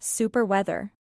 Super weather.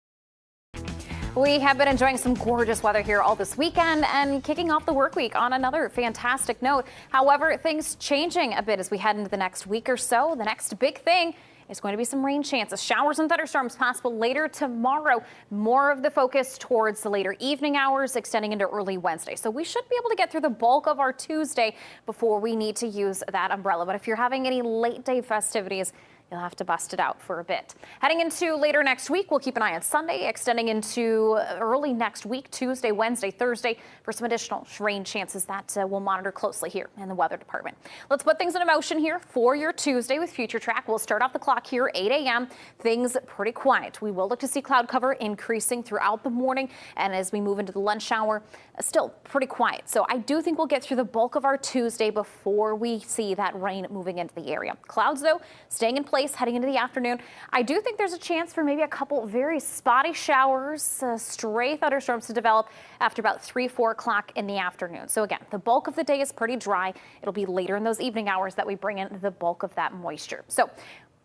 We have been enjoying some gorgeous weather here all this weekend and kicking off the work week on another fantastic note. However, things changing a bit as we head into the next week or so. The next big thing is going to be some rain chances. Showers and thunderstorms possible later tomorrow. More of the focus towards the later evening hours extending into early Wednesday. So we should be able to get through the bulk of our Tuesday before we need to use that umbrella. But if you're having any late day festivities, you'll have to bust it out for a bit. Heading into later next week, we'll keep an eye on Sunday, extending into early next week, Tuesday, Wednesday, Thursday, for some additional rain chances that we'll monitor closely here in the weather department. Let's put things in motion here for your Tuesday with Future Track. We'll start off the clock here, 8 a.m. Things pretty quiet. We will look to see cloud cover increasing throughout the morning, and as we move into the lunch hour, still pretty quiet. So I do think we'll get through the bulk of our Tuesday before we see that rain moving into the area. Clouds, though, staying in place heading into the afternoon. I do think there's a chance for maybe a couple very spotty showers, stray thunderstorms to develop after about 3-4 o'clock in the afternoon. So again, the bulk of the day is pretty dry. It'll be later in those evening hours that we bring in the bulk of that moisture. So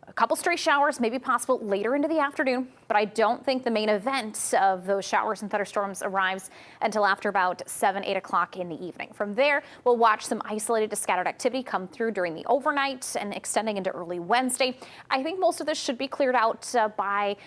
a couple stray showers may be possible later into the afternoon, but I don't think the main event of those showers and thunderstorms arrives until after about 7-8 o'clock in the evening. From there, we'll watch some isolated to scattered activity come through during the overnight and extending into early Wednesday. I think most of this should be cleared out by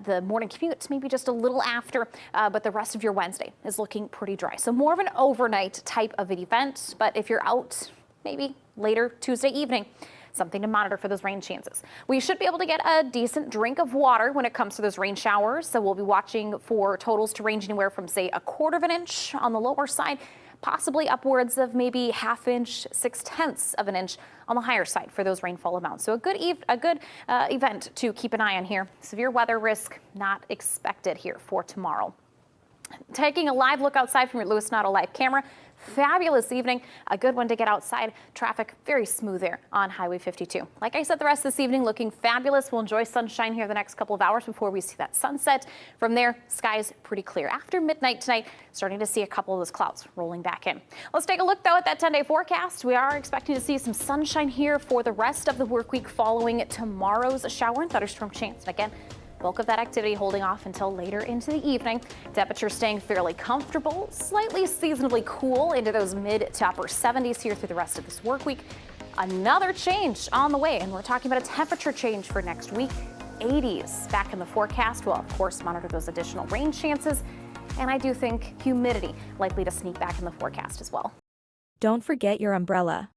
the morning commute, maybe just a little after, but the rest of your Wednesday is looking pretty dry. So more of an overnight type of an event, but if you're out maybe later Tuesday evening, something to monitor for those rain chances. We should be able to get a decent drink of water when it comes to those rain showers. So we'll be watching for totals to range anywhere from, say, 1/4 of an inch on the lower side, possibly upwards of maybe 1/2 inch, 6/10 of an inch on the higher side for those rainfall amounts. So a good event to keep an eye on here. Severe weather risk not expected here for tomorrow. Taking a live look outside from your Lewis Nauta live camera. Fabulous evening, a good one to get outside. Traffic very smooth there on Highway 52. Like I said, the rest of this evening looking fabulous. We'll enjoy sunshine here the next couple of hours before we see that sunset. From there, skies pretty clear. After midnight tonight, starting to see a couple of those clouds rolling back in. Let's take a look though at that 10-day forecast. We are expecting to see some sunshine here for the rest of the work week following tomorrow's shower and thunderstorm chance. And again, bulk of that activity holding off until later into the evening. Temperatures staying fairly comfortable, slightly seasonably cool into those mid to upper 70s here through the rest of this work week. Another change on the way, and we're talking about a temperature change for next week. 80s back in the forecast. We'll of course monitor those additional rain chances, and I do think humidity likely to sneak back in the forecast as well. Don't forget your umbrella.